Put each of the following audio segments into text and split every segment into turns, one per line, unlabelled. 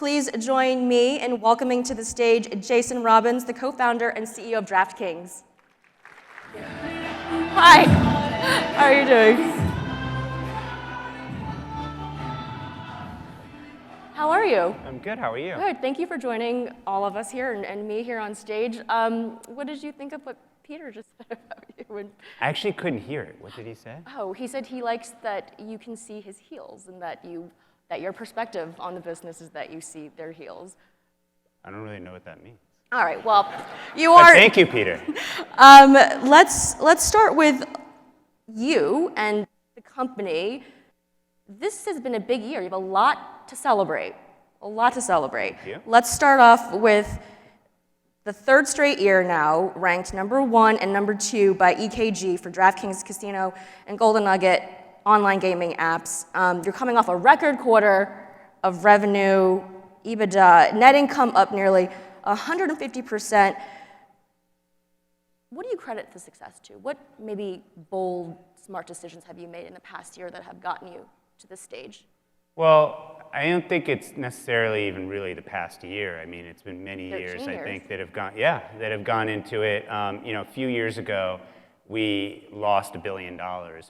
Please join me in welcoming to the stage Jason Robbins, the co-founder and CEO of DraftKings. Hi, how are you doing? How are you?
I'm good, how are you?
Good, thank you for joining all of us here and me here on stage. What did you think of what Peter just said about you?
I actually couldn't hear it. What did he say?
Oh, he said he likes that you can see his heels and that your perspective on the business is that you see their heels.
I don't really know what that means.
All right, well, you are.
Thank you, Peter.
Let's start with you and the company. This has been a big year. You have a lot to celebrate. A lot to celebrate.
Thank you.
Let's start off with the third straight year now, ranked #1 and #2 by EKG for DraftKings Casino and Golden Nugget online gaming apps. You're coming off a record quarter of revenue, EBITDA, net income up nearly 150%. What do you credit the success to? What maybe bold, smart decisions have you made in the past year that have gotten you to this stage?
Well, I don't think it's necessarily even really the past year. I mean, it's been many years, I think, that have gone into it. A few years ago, we lost $1 billion,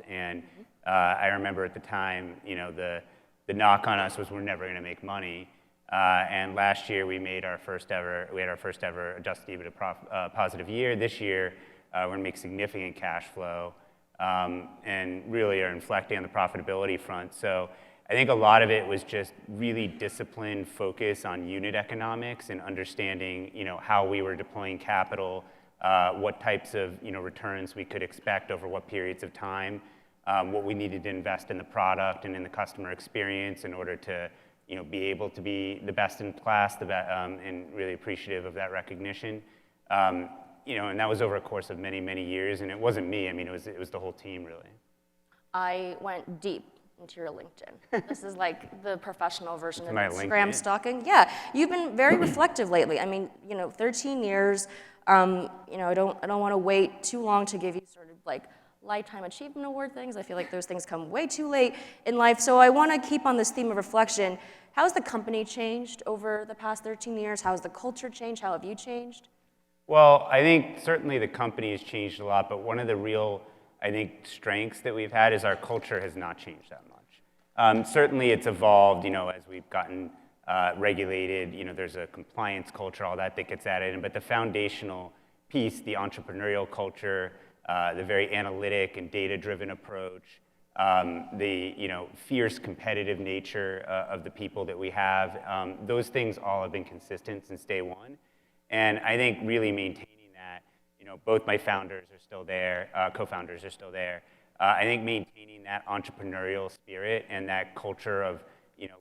and I remember at the time, the knock on us was we're never going to make money. And last year we had our first ever adjusted EBITDA positive year. This year we're going to make significant cash flow and really are inflecting on the profitability front. So I think a lot of it was just really disciplined focus on unit economics and understanding how we were deploying capital, what types of returns we could expect over what periods of time. What we needed to invest in the product and in the customer experience in order to be able to be the best in class, and really appreciative of that recognition. And that was over a course of many, many years, and it wasn't me. I mean, it was the whole team, really.
I went deep into your LinkedIn. This is like the professional version of
My
Instagram
LinkedIn.
stalking. Yeah, you've been very reflective lately. I mean, 13 years. I don't want to wait too long to give you sort of like Lifetime Achievement Award things. I feel like those things come way too late in life. So I want to keep on this theme of reflection. How has the company changed over the past 13 years? How has the culture changed? How have you changed?
Well, I think certainly the company has changed a lot, but one of the real, I think, strengths that we've had is our culture has not changed that much. Certainly it's evolved, as we've gotten regulated, there's a compliance culture, all that gets added in, but the foundational piece, the entrepreneurial culture, the very analytic and data-driven approach, the fierce competitive nature of the people that we have, those things all have been consistent since day one. And I think really maintaining that, both my founders are still there, co-founders are still there. I think maintaining that entrepreneurial spirit and that culture of,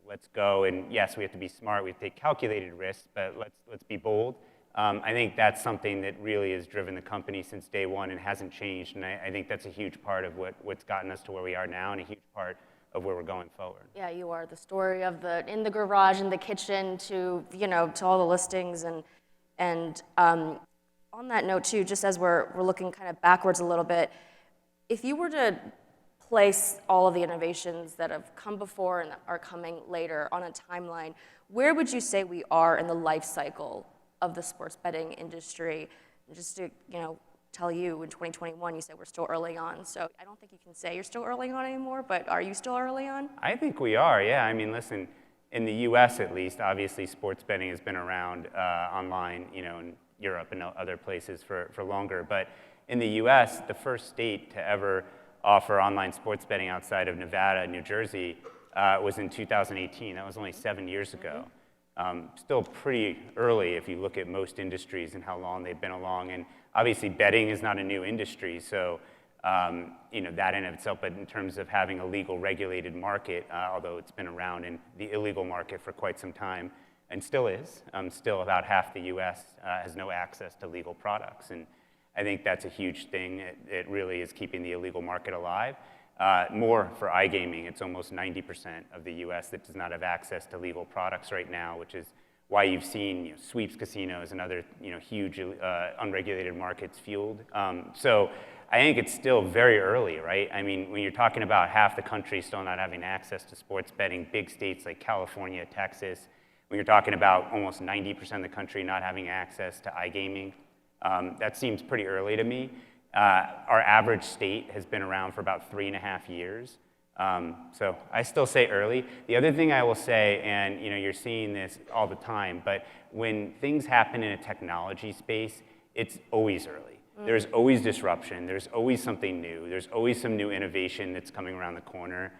let's go, and yes, we have to be smart, we have to take calculated risks, but let's be bold. I think that's something that really has driven the company since day one and hasn't changed, and I think that's a huge part of what's gotten us to where we are now and a huge part of where we're going forward.
Yeah, you are the story of in the garage, in the kitchen, to to all the listings, and on that note too, just as we're looking kind of backwards a little bit, if you were to place all of the innovations that have come before and are coming later on a timeline, where would you say we are in the life cycle of the sports betting industry? Just to tell you, in 2021 you said we're still early on, so I don't think you can say you're still early on anymore, but are you still early on?
I think we are, yeah. I mean, listen, in the US at least, obviously sports betting has been around online, in Europe and other places for longer, but in the US, the first state to ever offer online sports betting outside of Nevada and New Jersey was in 2018. That was only 7 years ago. Still pretty early if you look at most industries and how long they've been along. And obviously betting is not a new industry, so that in of itself, but in terms of having a legal regulated market, although it's been around in the illegal market for quite some time, and still is, still about half the US has no access to legal products. And I think that's a huge thing. It really is keeping the illegal market alive. More for iGaming, it's almost 90% of the US that does not have access to legal products right now, which is why you've seen sweeps casinos and other huge unregulated markets fueled. So I think it's still very early, right? I mean, when you're talking about half the country still not having access to sports betting, big states like California, Texas, when you're talking about almost 90% of the country not having access to iGaming, that seems pretty early to me. Our average state has been around for about 3.5 years. So I still say early. The other thing I will say, and you're seeing this all the time, but when things happen in a technology space, it's always early. There's always disruption. There's always something new. There's always some new innovation that's coming around the corner.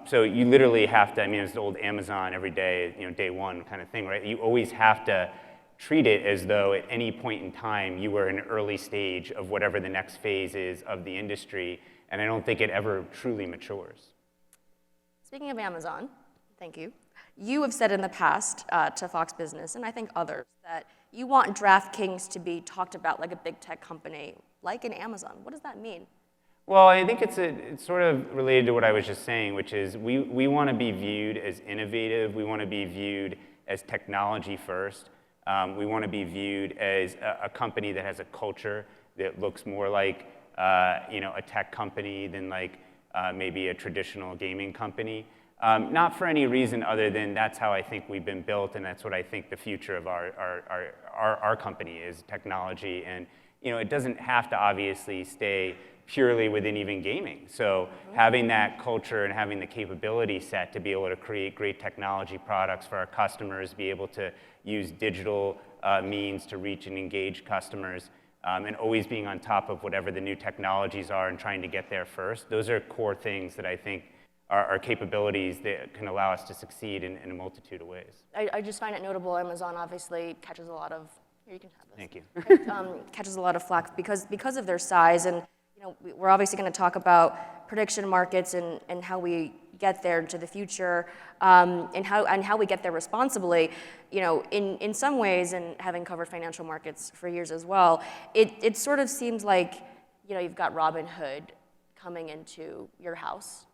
So you literally have to, it's the old Amazon every day, day one kind of thing, right? You always have to treat it as though at any point in time you were in an early stage of whatever the next phase is of the industry, and I don't think it ever truly matures.
Speaking of Amazon, thank you. You have said in the past to Fox Business, and I think others, that you want DraftKings to be talked about like a big tech company, like an Amazon. What does that mean?
Well, I think it's sort of related to what I was just saying, which is we want to be viewed as innovative. We want to be viewed as technology first. We want to be viewed as a company that has a culture that looks more like a tech company than like maybe a traditional gaming company. Not for any reason other than that's how I think we've been built, and that's what I think the future of our company is, technology. And it doesn't have to obviously stay purely within even gaming. So having that culture and having the capability set to be able to create great technology products for our customers, be able to use digital means to reach and engage customers, and always being on top of whatever the new technologies are and trying to get there first. Those are core things that I think are capabilities that can allow us to succeed in a multitude of ways.
I just find it notable. Amazon obviously catches a lot of, here you can have this.
Thank you.
Catches a lot of flack because of their size, and we're obviously going to talk about prediction markets and how we get there into the future, and how we get there responsibly. In some ways, and having covered financial markets for years as well, it sort of seems like you've got Robin Hood coming into your house.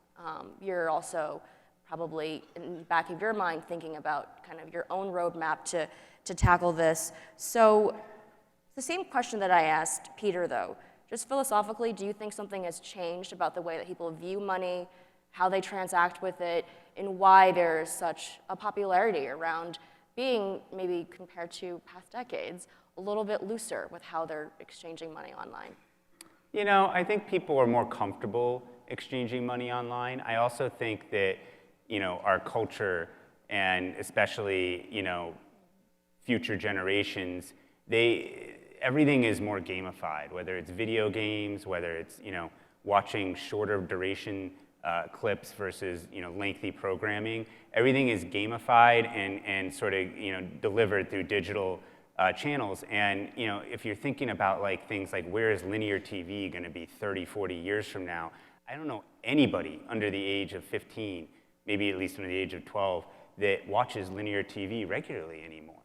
You're also probably in the back of your mind thinking about kind of your own roadmap to tackle this. So the same question that I asked Peter, though, just philosophically, do you think something has changed about the way that people view money, how they transact with it, and why there's such a popularity around being, maybe compared to past decades, a little bit looser with how they're exchanging money online?
I think people are more comfortable exchanging money online. I also think that, our culture, and especially, future generations, everything is more gamified, whether it's video games, whether it's, watching shorter duration clips versus, lengthy programming. Everything is gamified and sort of, delivered through digital channels. And, if you're thinking about like things like where is linear TV going to be 30, 40 years from now, I don't know anybody under the age of 15, maybe at least under the age of 12, that watches linear TV regularly anymore.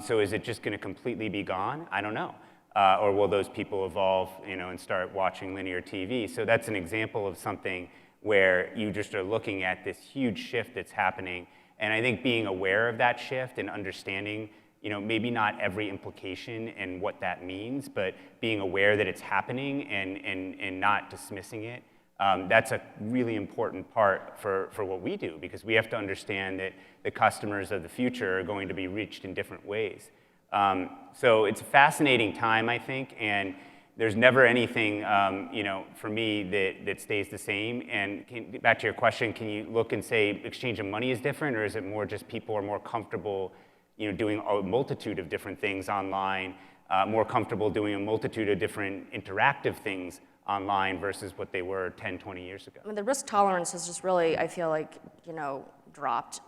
So is it just going to completely be gone? I don't know. Or will those people evolve, and start watching linear TV? So that's an example of something where you just are looking at this huge shift that's happening. And I think being aware of that shift and understanding, maybe not every implication and what that means, but being aware that it's happening and not dismissing it, that's a really important part for what we do, because we have to understand that the customers of the future are going to be reached in different ways. So it's a fascinating time, I think, and there's never anything, for me that stays the same. And back to your question, can you look and say exchange of money is different, or is it more just people are more comfortable, doing a multitude of different things online, more comfortable doing a multitude of different interactive things online versus what they were 10, 20 years ago?
The risk tolerance has just really, I feel like, dropped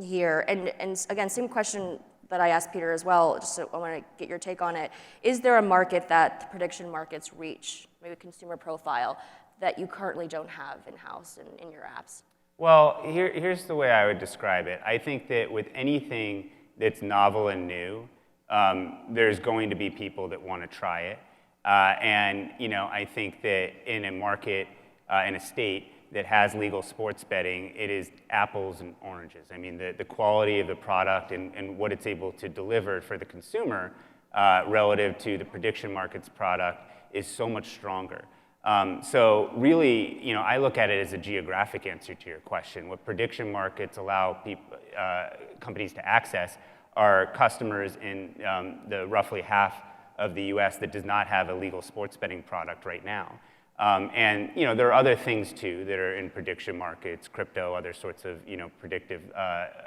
here. And again, same question that I asked Peter as well, just so I want to get your take on it. Is there a market that the prediction markets reach, maybe a consumer profile, that you currently don't have in-house in your apps?
Well, here's the way I would describe it. I think that with anything that's novel and new, there's going to be people that want to try it. And I think that in a market, in a state that has legal sports betting, it is apples and oranges. I mean, the quality of the product and what it's able to deliver for the consumer relative to the prediction markets product is so much stronger. So really, I look at it as a geographic answer to your question. What prediction markets allow companies to access are customers in the roughly half of the US that does not have a legal sports betting product right now. And there are other things too that are in prediction markets, crypto, other sorts of predictive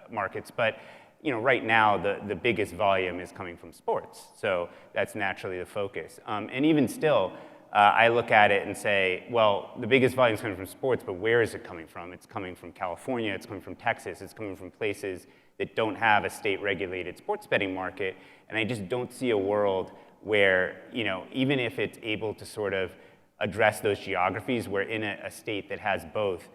markets. But right now the biggest volume is coming from sports, so that's naturally the focus. And even still, I look at it and say, well, the biggest volume is coming from sports, but where is it coming from? It's coming from California, it's coming from Texas, it's coming from places that don't have a state-regulated sports betting market. And I just don't see a world where even if it's able to sort of address those geographies, we're in a state that has both.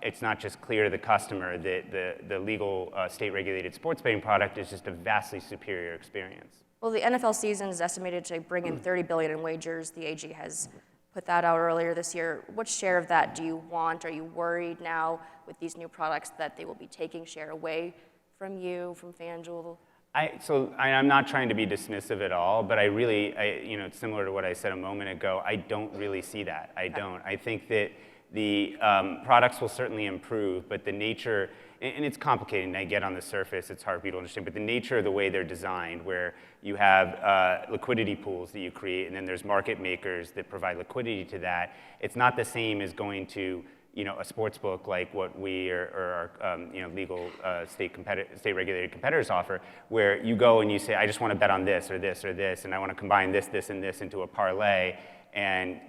It's not just clear to the customer that the legal state-regulated sports betting product is just a vastly superior experience.
Well, the NFL season is estimated to bring in $30 billion in wagers. The AG has put that out earlier this year. What share of that do you want? Are you worried now with these new products that they will be taking share away from you, from FanDuel?
I'm not trying to be dismissive at all, but it's similar to what I said a moment ago, I don't really see that. I don't. I think that the products will certainly improve, but the nature, and it's complicated, and I get on the surface, it's hard for people to understand, but the nature of the way they're designed, where you have liquidity pools that you create, and then there's market makers that provide liquidity to that, it's not the same as going to a sports book like what we or our legal state-regulated competitors offer, where you go and you say, I just want to bet on this or this or this, and I want to combine this, this, and this into a parlay, and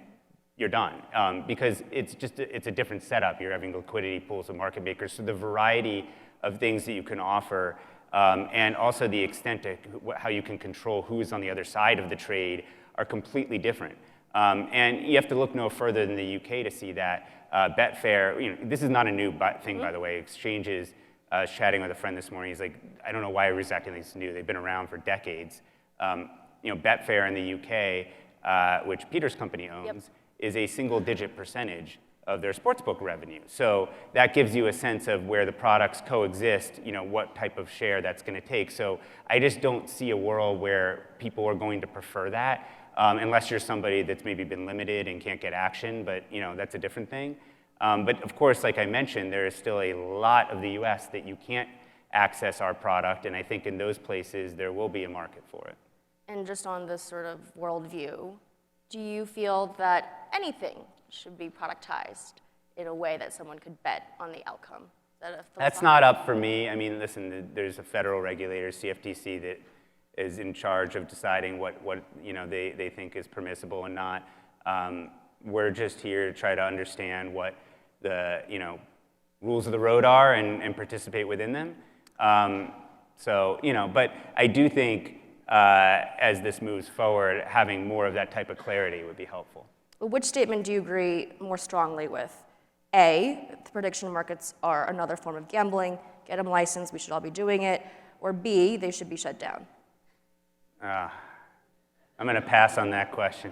you're done. Because it's a different setup. You're having liquidity pools of market makers, so the variety of things that you can offer, and also the extent to how you can control who's on the other side of the trade are completely different. And you have to look no further than the UK to see that. Betfair, this is not a new thing, by the way. Exchanges, I was chatting with a friend this morning, he's like, I don't know why exactly this is new. They've been around for decades. Betfair in the UK, which Peter's company owns, is a single-digit percentage of their sportsbook revenue. So that gives you a sense of where the products coexist, what type of share that's going to take. So I just don't see a world where people are going to prefer that. Unless you're somebody that's maybe been limited and can't get action, but that's a different thing. But of course, like I mentioned, there is still a lot of the US that you can't access our product, and I think in those places there will be a market for it.
And just on this sort of worldview, do you feel that anything should be productized in a way that someone could bet on the outcome?
That's not up for me. I mean, listen, there's a federal regulator, CFTC, that is in charge of deciding what they think is permissible and not. We're just here to try to understand what the rules of the road are and participate within them. But I do think as this moves forward, having more of that type of clarity would be helpful.
Which statement do you agree more strongly with? A, the prediction markets are another form of gambling, get them licensed, we should all be doing it. Or B, they should be shut down.
I'm going to pass on that question.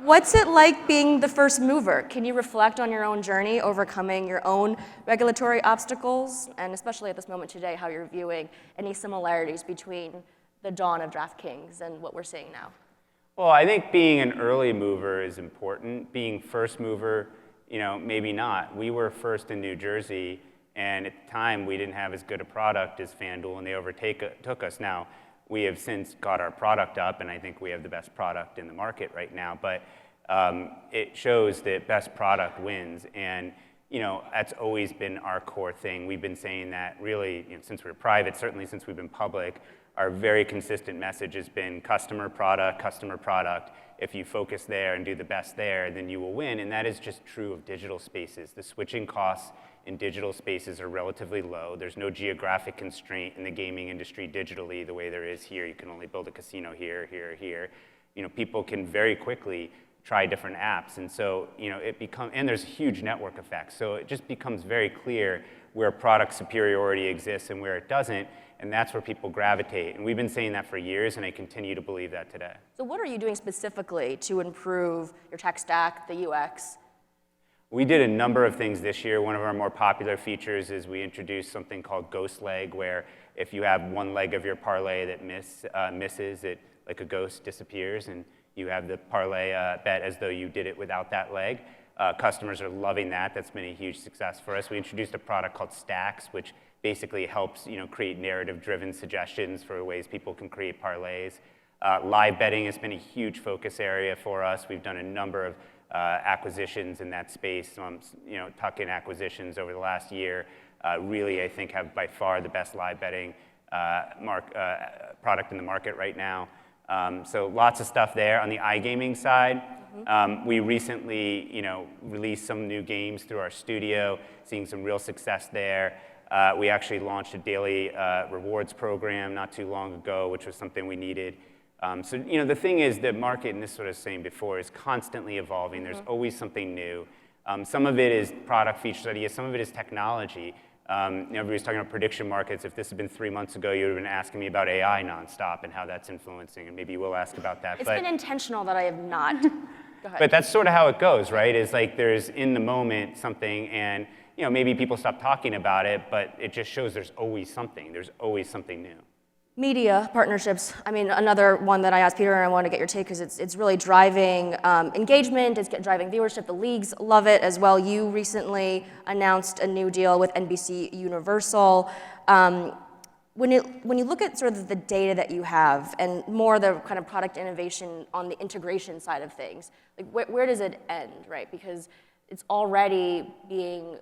What's it like being the first mover? Can you reflect on your own journey, overcoming your own regulatory obstacles, and especially at this moment today, how you're viewing any similarities between the dawn of DraftKings and what we're seeing now?
Well, I think being an early mover is important. Being first mover, maybe not. We were first in New Jersey, and at the time, we didn't have as good a product as FanDuel, and they overtook us. Now, we have since got our product up, and I think we have the best product in the market right now. But it shows that best product wins, and that's always been our core thing. We've been saying that really since we were private, certainly since we've been public. Our very consistent message has been customer product, customer product. If you focus there and do the best there, then you will win, and that is just true of digital spaces. The switching costs in digital spaces are relatively low. There's no geographic constraint in the gaming industry digitally the way there is here. You can only build a casino here, here, here. People can very quickly try different apps, and so and there's a huge network effect. So it just becomes very clear where product superiority exists and where it doesn't, and that's where people gravitate. And we've been saying that for years, and I continue to believe that today.
So what are you doing specifically to improve your tech stack, the UX?
We did a number of things this year. One of our more popular features is we introduced something called ghost leg, where if you have one leg of your parlay that misses, it like a ghost disappears, and You have the parlay bet as though you did it without that leg. Customers are loving that. That's been a huge success for us. We introduced a product called Stacks, which basically helps create narrative-driven suggestions for ways people can create parlays. Live betting has been a huge focus area for us. We've done a number of acquisitions in that space, tuck-in acquisitions over the last year. Really, I think, have by far the best live betting product in the market right now. So lots of stuff there. On the iGaming side, we recently, released some new games through our studio, seeing some real success there. We actually launched a daily rewards program not too long ago, which was something we needed. So, the thing is, the market, and this is what I was saying before, is constantly evolving. There's always something new. Some of it is product features ideas. Some of it is technology. Everybody's talking about prediction markets. If this had been 3 months ago, you would have been asking me about AI nonstop and how that's influencing, and maybe you will ask about that.
It's been intentional that I have not. Go ahead.
But that's sort of how it goes, right? It's like there's in the moment something, and maybe people stop talking about it, but it just shows there's always something. There's always something new.
Media partnerships. I mean, another one that I asked Peter, and I want to get your take because it's really driving engagement, it's driving viewership. The leagues love it as well. You recently announced a new deal with NBC Universal. When you look at sort of the data that you have and more the kind of product innovation on the integration side of things, like where does it end, right? Because it's already being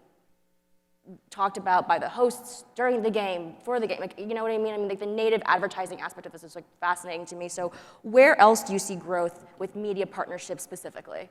talked about by the hosts during the game, for the game, like, you know what I mean? I mean, like the native advertising aspect of this is like fascinating to me. So where else do you see growth with media partnerships specifically?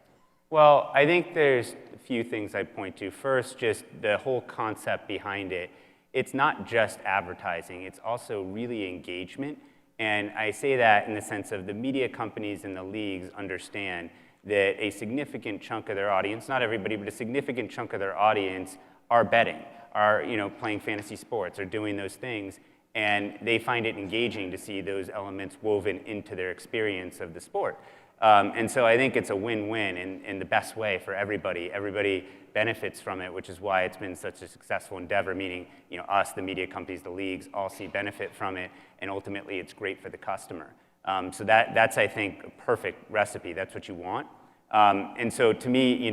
Well, I think there's a few things I'd point to. First, just the whole concept behind it. It's not just advertising, it's also really engagement. And I say that in the sense of the media companies and the leagues understand that a significant chunk of their audience, not everybody, but a significant chunk of their audience are betting, are playing fantasy sports, are doing those things, and they find it engaging to see those elements woven into their experience of the sport. And so I think it's a win-win in the best way for everybody. Everybody benefits from it, which is why it's been such a successful endeavor, meaning us, the media companies, the leagues, all see benefit from it, and ultimately it's great for the customer. So that's, I think, a perfect recipe. That's what you want. And so to me,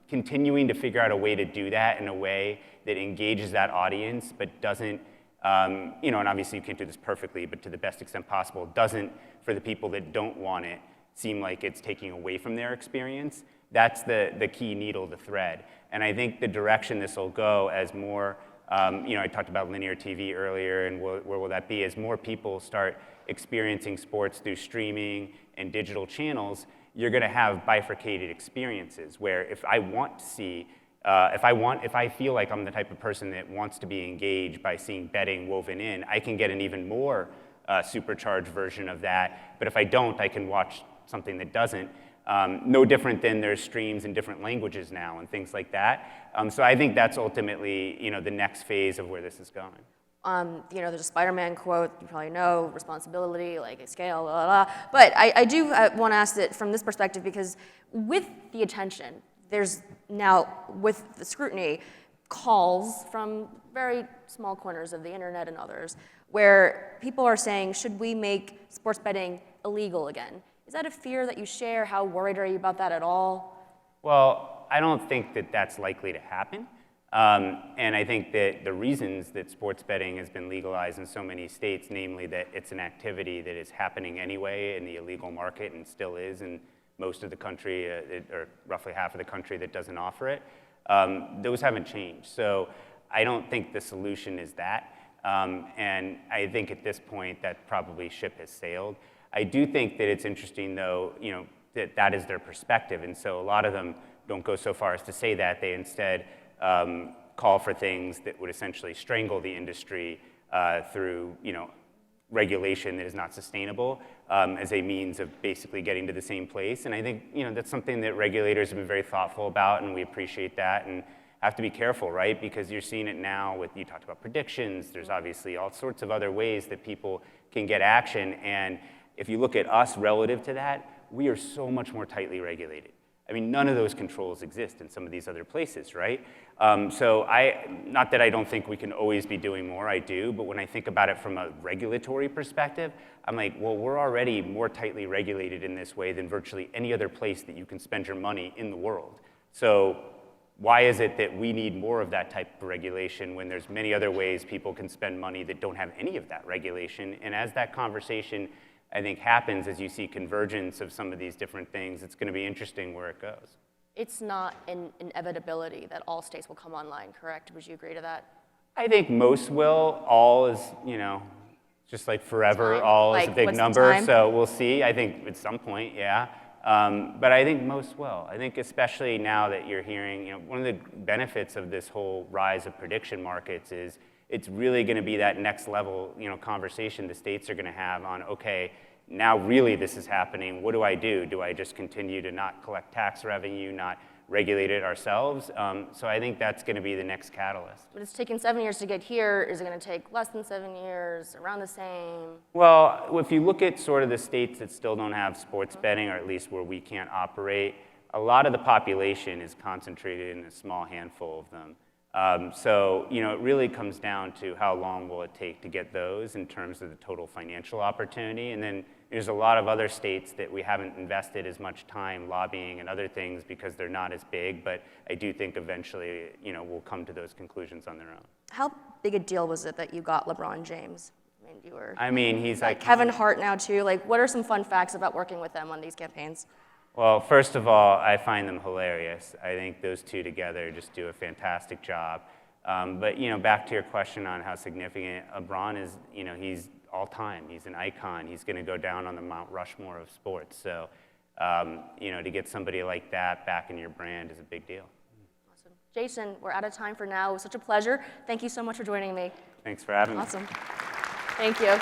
continuing to figure out a way to do that in a way that engages that audience, but doesn't, and obviously you can't do this perfectly, but to the best extent possible, doesn't, for the people that don't want it, seem like it's taking away from their experience. That's the key needle to thread. And I think the direction this will go as more, I talked about linear TV earlier, and where will that be? As more people start experiencing sports through streaming and digital channels, you're going to have bifurcated experiences where if I want to see, if I feel like I'm the type of person that wants to be engaged by seeing betting woven in, I can get an even more supercharged version of that. But if I don't, I can watch something that doesn't. No different than there's streams in different languages now and things like that. So I think that's ultimately, the next phase of where this is going.
There's a Spider-Man quote, you probably know, responsibility, like a scale, blah, blah, blah. But I do want to ask it from this perspective because with the attention, there's now, with the scrutiny, calls from very small corners of the internet and others where people are saying, should we make sports betting illegal again? Is that a fear that you share? How worried are you about that at all?
Well, I don't think that that's likely to happen. And I think that the reasons that sports betting has been legalized in so many states, namely that it's an activity that is happening anyway in the illegal market and still is in most of the country, or roughly half of the country that doesn't offer it, those haven't changed. So I don't think the solution is that. And I think at this point that probably ship has sailed. I do think that it's interesting, though, that is their perspective. And so a lot of them don't go so far as to say that. They instead call for things that would essentially strangle the industry through, regulation that is not sustainable as a means of basically getting to the same place. And I think, that's something that regulators have been very thoughtful about, and we appreciate that and have to be careful, right? Because you're seeing it now with, you talked about predictions, there's obviously all sorts of other ways that people can get action. And if you look at us relative to that, we are so much more tightly regulated. I mean, none of those controls exist in some of these other places, right? So not that I don't think we can always be doing more, I do, but when I think about it from a regulatory perspective, I'm like, well, we're already more tightly regulated in this way than virtually any other place that you can spend your money in the world. So why is it that we need more of that type of regulation when there's many other ways people can spend money that don't have any of that regulation? And as that conversation, I think, happens, as you see convergence of some of these different things, it's going to be interesting where it goes.
It's not an inevitability that all states will come online, correct? Would you agree to that?
I think most will. All is, just like forever,
Time.
all
Like,
is a big
what's the
number,
time?
so we'll see. I think at some point, yeah. But I think most will. I think especially now that you're hearing, one of the benefits of this whole rise of prediction markets is it's really going to be that next level, conversation the states are going to have on, okay, now really this is happening. What do I do? Do I just continue to not collect tax revenue, not regulate it ourselves? So I think that's going to be the next catalyst.
But it's taken 7 years to get here. Is it going to take less than 7 years, around the same?
Well, if you look at sort of the states that still don't have sports betting, or at least where we can't operate, a lot of the population is concentrated in a small handful of them. So, it really comes down to how long will it take to get those in terms of the total financial opportunity. And then there's a lot of other states that we haven't invested as much time lobbying and other things because they're not as big, but I do think eventually, we'll come to those conclusions on their own.
How big a deal was it that you got LeBron James?
He's like
Kevin Hart now too. Like, what are some fun facts about working with them on these campaigns?
Well, first of all, I find them hilarious. I think those two together just do a fantastic job. But back to your question on how significant LeBron is, he's all time. He's an icon. He's going to go down on the Mount Rushmore of sports. So, to get somebody like that back in your brand is a big deal.
Awesome. Jason, we're out of time for now. It was such a pleasure. Thank you so much for joining me.
Thanks for having me.
Awesome. Thank you.